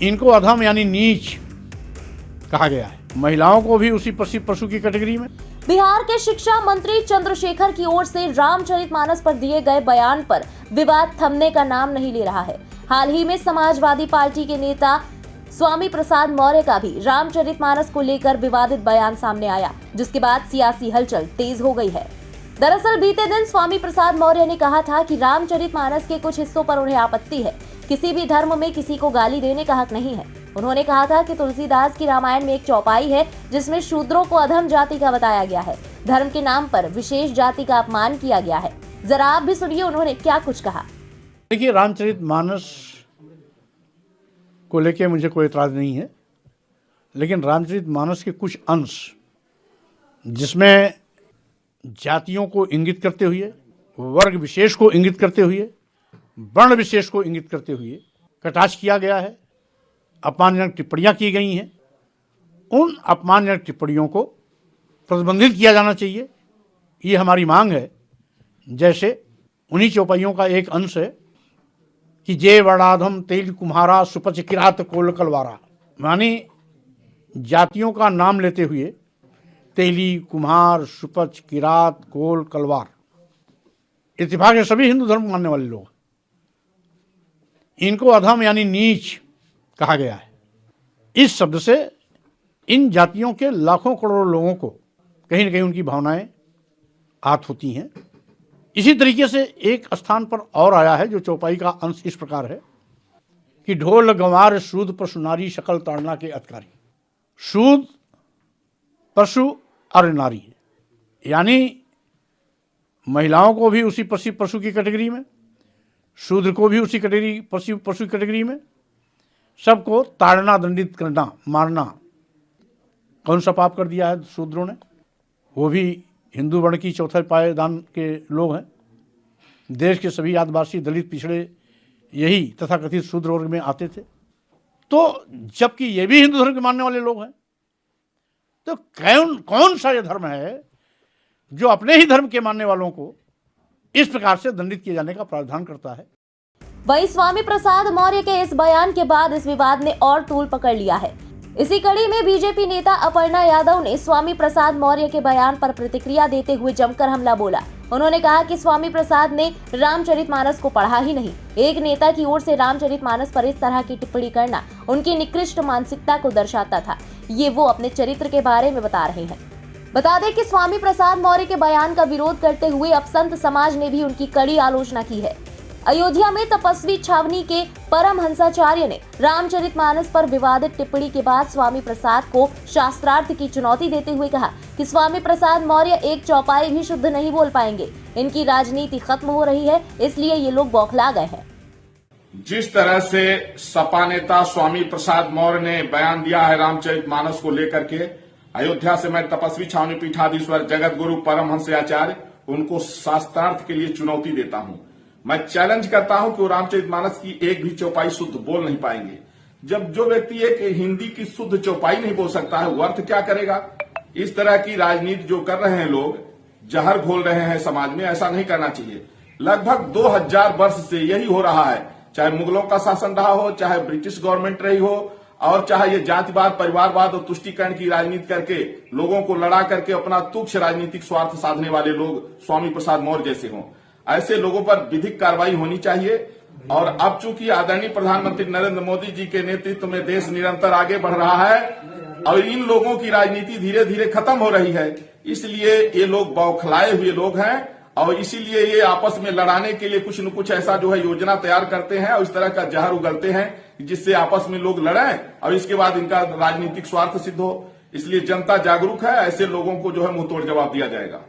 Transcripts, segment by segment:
इनको अधम यानी नीच कहा गया है। महिलाओं को भी उसी पशु की कैटेगरी में। बिहार के शिक्षा मंत्री चंद्रशेखर की ओर से रामचरितमानस पर दिए गए बयान पर विवाद थमने का नाम नहीं ले रहा है। हाल ही में समाजवादी पार्टी के नेता स्वामी प्रसाद मौर्य का भी रामचरितमानस को लेकर विवादित बयान सामने आया, जिसके बाद सियासी हलचल तेज हो गई है। दरअसल बीते दिन स्वामी प्रसाद मौर्य ने कहा था कि रामचरितमानस के कुछ हिस्सों पर उन्हें आपत्ति है। किसी भी धर्म में किसी को गाली देने का हक नहीं है। उन्होंने कहा था कि तुलसीदास की रामायण में एक चौपाई है जिसमें शूद्रों को अधम जाति का बताया गया है। धर्म के नाम पर विशेष जाति का अपमान किया गया है। जरा आप भी सुनिए उन्होंने क्या कुछ कहा। देखिए, रामचरितमानस को लेके मुझे कोई एतराज नहीं है, लेकिन रामचरितमानस के कुछ अंश जिसमें जातियों को इंगित करते हुए, वर्ग विशेष को इंगित करते हुए, वर्ण विशेष को इंगित करते हुए कटाक्ष किया गया है, अपमानजनक टिप्पणियां की गई हैं। उन अपमानजनक टिप्पणियों को प्रतिबंधित किया जाना चाहिए, ये हमारी मांग है। जैसे उन्हीं चौपाइयों का एक अंश है कि जे वर्णाधम तेल कुम्हारा सुपच किरात कोल कलवारा, मानी जातियों का नाम लेते हुए तेली, कुम्हार, सुपच, किरात, कोल, कलवार, इत्तेफाक है सभी हिंदू धर्म मानने वाले लोग, इनको अधम यानी नीच कहा गया है। इस शब्द से इन जातियों के लाखों करोड़ों लोगों को कहीं न कहीं उनकी भावनाएं आहत होती हैं। इसी तरीके से एक स्थान पर और आया है जो चौपाई का अंश इस प्रकार है कि ढोल गंवार सूद पशु नारी शकल ताड़ना के अधिकारी। सूद पशु और नारी है, यानी महिलाओं को भी उसी पशु की कैटेगरी में, शूद्र को भी उसी कैटेगरी पशु की कैटेगरी में, सबको ताड़ना, दंडित करना, मारना। कौन सा पाप कर दिया है शूद्रों ने? वो भी हिंदू वर्ण की चौथे पायदान के लोग हैं। देश के सभी आदिवासी, दलित, पिछड़े यही तथाकथित शूद्र वर्ग में आते थे। तो जबकि ये भी हिंदू धर्म के मानने वाले लोग हैं, तो कौन सा ये धर्म है जो अपने ही धर्म के मानने वालों को इस प्रकार से दंडित किए जाने का प्रावधान करता है? वहीं स्वामी प्रसाद मौर्य के इस बयान के बाद इस विवाद ने और तूल पकड़ लिया है। इसी कड़ी में बीजेपी नेता अपर्णा यादव ने स्वामी प्रसाद मौर्य के बयान पर प्रतिक्रिया देते हुए जमकर हमला बोला। उन्होंने कहा कि स्वामी प्रसाद ने रामचरितमानस को पढ़ा ही नहीं। एक नेता की ओर से रामचरितमानस पर इस तरह की टिप्पणी करना उनकी निकृष्ट मानसिकता को दर्शाता था। ये वो अपने चरित्र के बारे में बता रहे हैं। बता दें कि स्वामी प्रसाद मौर्य के बयान का विरोध करते हुए अब संत समाज ने भी उनकी कड़ी आलोचना की है। अयोध्या में तपस्वी छावनी के परमहंसाचार्य ने रामचरितमानस पर विवादित टिप्पणी के बाद स्वामी प्रसाद को शास्त्रार्थ की चुनौती देते हुए कहा कि स्वामी प्रसाद मौर्य एक चौपाई भी शुद्ध नहीं बोल पाएंगे। इनकी राजनीति खत्म हो रही है, इसलिए ये लोग बौखला गए हैं। जिस तरह से सपा नेता स्वामी प्रसाद मौर्य ने बयान दिया है रामचरितमानस को लेकर के, अयोध्या से मैं तपस्वी छावनी पीठाधीश्वर जगत गुरु परमहंसाचार्य उनको शास्त्रार्थ के लिए चुनौती देता हूं। मैं चैलेंज करता हूं कि वो रामचरितमानस की एक भी चौपाई शुद्ध बोल नहीं पाएंगे। जब जो व्यक्ति एक हिंदी की शुद्ध चौपाई नहीं बोल सकता है, वो अर्थ क्या करेगा? इस तरह की राजनीति जो कर रहे हैं लोग, जहर घोल रहे हैं समाज में, ऐसा नहीं करना चाहिए। लगभग 2000 वर्ष से यही हो रहा है, चाहे मुगलों का शासन रहा हो, चाहे ब्रिटिश गवर्नमेंट रही हो, और चाहे ये जातिवाद, परिवारवाद और तुष्टीकरण की राजनीति करके लोगों को लड़ा करके अपना तुच्छ राजनीतिक स्वार्थ साधने वाले लोग स्वामी प्रसाद मौर्य जैसे हों। ऐसे लोगों पर विधिक कार्रवाई होनी चाहिए। और अब चूंकि आदरणीय प्रधानमंत्री नरेंद्र मोदी जी के नेतृत्व में देश निरंतर आगे बढ़ रहा है और इन लोगों की राजनीति धीरे धीरे खत्म हो रही है, इसलिए ये लोग बौखलाए हुए लोग हैं और इसीलिए ये आपस में लड़ाने के लिए कुछ न कुछ ऐसा जो है योजना तैयार करते हैं और इस तरह का जहर उगलते हैं जिससे आपस में लोग लड़ें और इसके बाद इनका राजनीतिक स्वार्थ सिद्ध हो। इसलिए जनता जागरूक है, ऐसे लोगों को जो है मुंहतोड़ जवाब दिया जाएगा।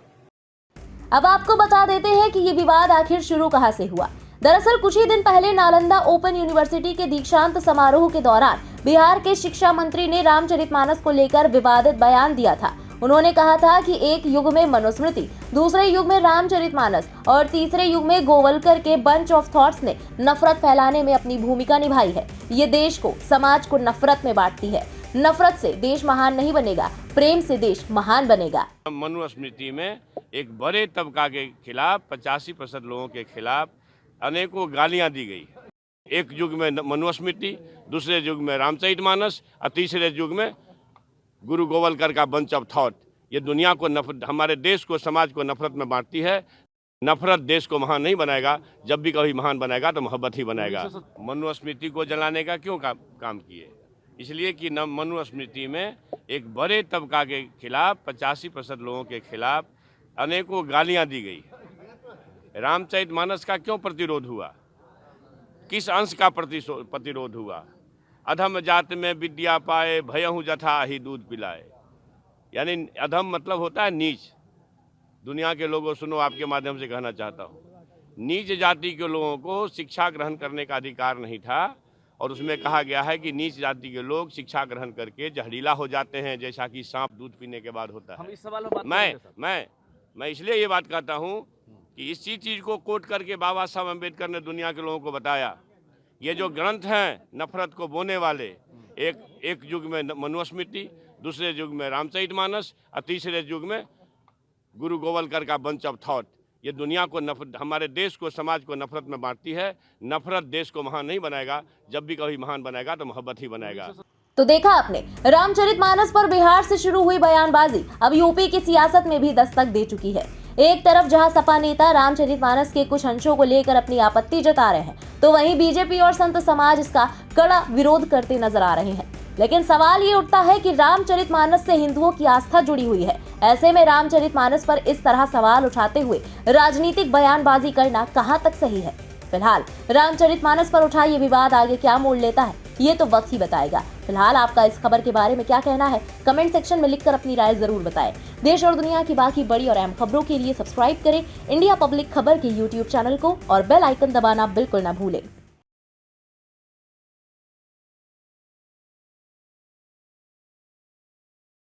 अब आपको बता देते हैं कि ये विवाद आखिर शुरू कहां से हुआ। दरअसल कुछ ही दिन पहले नालंदा ओपन यूनिवर्सिटी के दीक्षांत समारोह के दौरान बिहार के शिक्षा मंत्री ने रामचरितमानस को लेकर विवादित बयान दिया था। उन्होंने कहा था कि एक युग में मनुस्मृति, दूसरे युग में रामचरितमानस और तीसरे युग में गोवलकर के बंच ऑफ थॉट्स ने नफरत फैलाने में अपनी भूमिका निभाई है। ये देश को, समाज को नफरत में बांटती है। नफरत से देश महान नहीं बनेगा, प्रेम से देश महान बनेगा। मनुस्मृति में एक बड़े तबका के खिलाफ 85% लोगों के खिलाफ अनेकों गालियां दी गई। एक युग में मनुस्मृति, दूसरे युग में रामचरितमानस और तीसरे युग में गुरु गोवलकर का बंच ऑफ थॉट। ये दुनिया को नफरत, हमारे देश को, समाज को नफरत में बांटती है। नफरत देश को महान नहीं बनाएगा, जब भी कभी महान बनाएगा तो मोहब्बत ही बनाएगा। मनुस्मृति को जलाने का क्यों काम किए? इसलिए कि मनुस्मृति में एक बड़े तबका के खिलाफ, 85% लोगों के खिलाफ अनेकों गालियां दी गई। रामचरितमानस का क्यों प्रतिरोध हुआ? किस अंश का प्रतिरोध हुआ? अधम जात में विद्या पाए, भयहु जथा ही दूध पिलाए। यानी अधम मतलब होता है नीच। दुनिया के लोगों सुनो, आपके माध्यम से कहना चाहता हूँ, नीच जाति के लोगों को शिक्षा ग्रहण करने का अधिकार नहीं था। और उसमें कहा गया है कि नीच जाति के लोग शिक्षा ग्रहण करके जहरीला हो जाते हैं, जैसा कि सांप दूध पीने के बाद होता है। हम इस सवाल में मैं इसलिए ये बात कहता हूँ कि इसी चीज़ को कोट करके बाबा साहब अम्बेडकर ने दुनिया के लोगों को बताया। ये जो ग्रंथ हैं नफरत को बोने वाले, एक युग में मनुस्मृति, दूसरे युग में रामचरितमानस और तीसरे युग में गुरु गोवलकर का बंच ऑफ थॉट। ये दुनिया को नफरत, हमारे देश को, समाज को नफरत में बांटती है। नफरत देश को महान नहीं बनाएगा, जब भी कभी महान बनाएगा तो मोहब्बत ही बनाएगा। तो देखा आपने, रामचरितमानस पर बिहार से शुरू हुई बयानबाजी अब यूपी की सियासत में भी दस्तक दे चुकी है। एक तरफ जहां सपा नेता रामचरितमानस के कुछ अंशों को लेकर अपनी आपत्ति जता रहे हैं, तो वहीं बीजेपी और संत समाज इसका कड़ा विरोध करते नजर आ रहे हैं। लेकिन सवाल ये उठता है कि रामचरितमानस से हिंदुओं की आस्था जुड़ी हुई है। ऐसे में रामचरितमानस पर इस तरह सवाल उठाते हुए राजनीतिक बयानबाजी करना कहां तक सही है? फिलहाल रामचरितमानस पर उठा ये विवाद आगे क्या मोड़ लेता है, ये तो वक्त ही बताएगा। फिलहाल आपका इस खबर के बारे में क्या कहना है, कमेंट सेक्शन में लिखकर अपनी राय जरूर बताएं। देश और दुनिया की बाकी बड़ी और अहम खबरों के लिए सब्सक्राइब करें इंडिया पब्लिक खबर के YouTube चैनल को और बेल आइकन दबाना बिल्कुल न भूलें।